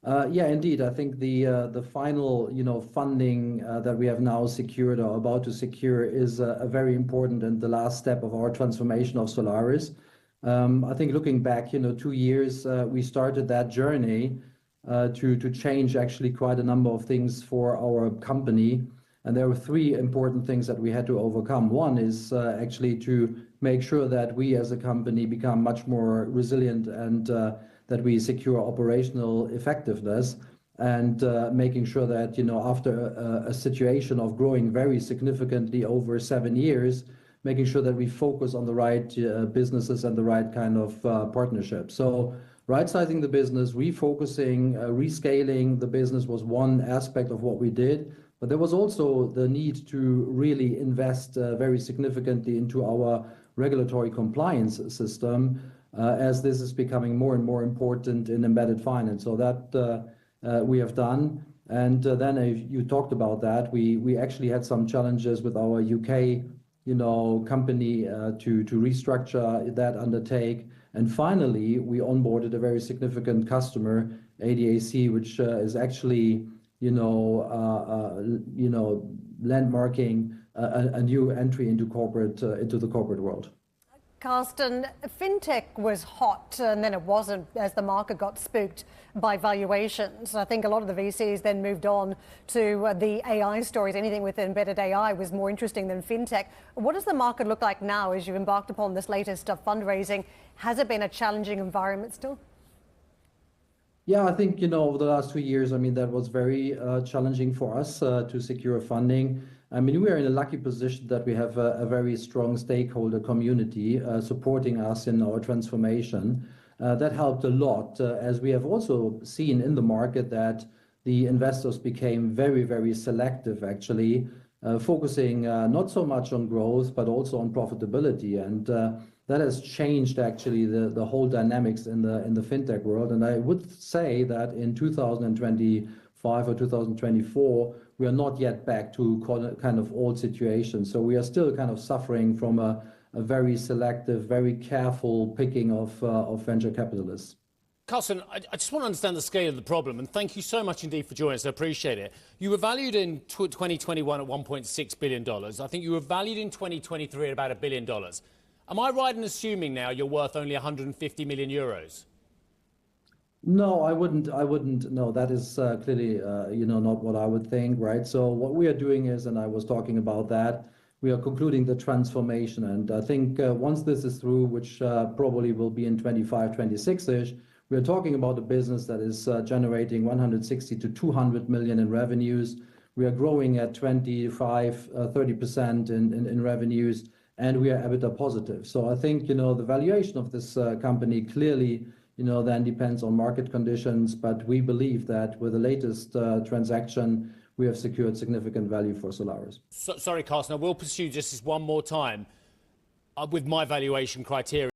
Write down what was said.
Yeah, indeed. I think the final, funding that we have now secured or about to secure is a very important and the last step of our transformation of Solaris. I think looking back, 2 years, we started that journey to change actually quite a number of things for our company. And there were three important things that we had to overcome. One is actually to make sure that we as a company become much more resilient and that we secure operational effectiveness and making sure that, after a situation of growing very significantly over 7 years, making sure that we focus on the right businesses and the right kind of partnerships. So right-sizing the business, refocusing, rescaling the business was one aspect of what we did. But there was also the need to really invest very significantly into our regulatory compliance system, as this is becoming more and more important in embedded finance. So that we have done. And then you talked about that. We actually had some challenges with our UK, company to restructure that undertake. And finally, we onboarded a very significant customer, ADAC, which is actually, landmarking a new entry into the corporate world. Carsten, fintech was hot and then it wasn't as the market got spooked by valuations. I think a lot of the VCs then moved on to the AI stories. Anything with embedded AI was more interesting than fintech. What does the market look like now as you've embarked upon this latest fundraising? Has it been a challenging environment still? Yeah, I think, over the last 2 years, that was very challenging for us to secure funding. We are in a lucky position that we have a very strong stakeholder community supporting us in our transformation. That helped a lot, as we have also seen in the market that the investors became very, very selective, actually, focusing not so much on growth, but also on profitability. And that has changed, actually, the whole dynamics in the fintech world. And I would say that in 2025 or 2024, we are not yet back to kind of old situations. So we are still kind of suffering from a very selective, very careful picking of venture capitalists. Carsten, I just want to understand the scale of the problem, and thank you so much indeed for joining us. I appreciate it. You were valued in 2021 at $1.6 billion. I think you were valued in 2023 at about $1 billion. Am I right in assuming now you're worth only 150 million euros? No, I wouldn't. No, that is clearly, not what I would think, right? So what we are doing is, and I was talking about that, we are concluding the transformation. And I think once this is through, which probably will be in 25, 26-ish, we are talking about a business that is generating 160 to 200 million in revenues. We are growing at 25, 30% in revenues, and we are EBITDA positive. So I think, the valuation of this company clearly, then depends on market conditions. But we believe that with the latest transaction, we have secured significant value for Solaris. Sorry, Carsten, I will pursue just this one more time with my valuation criteria.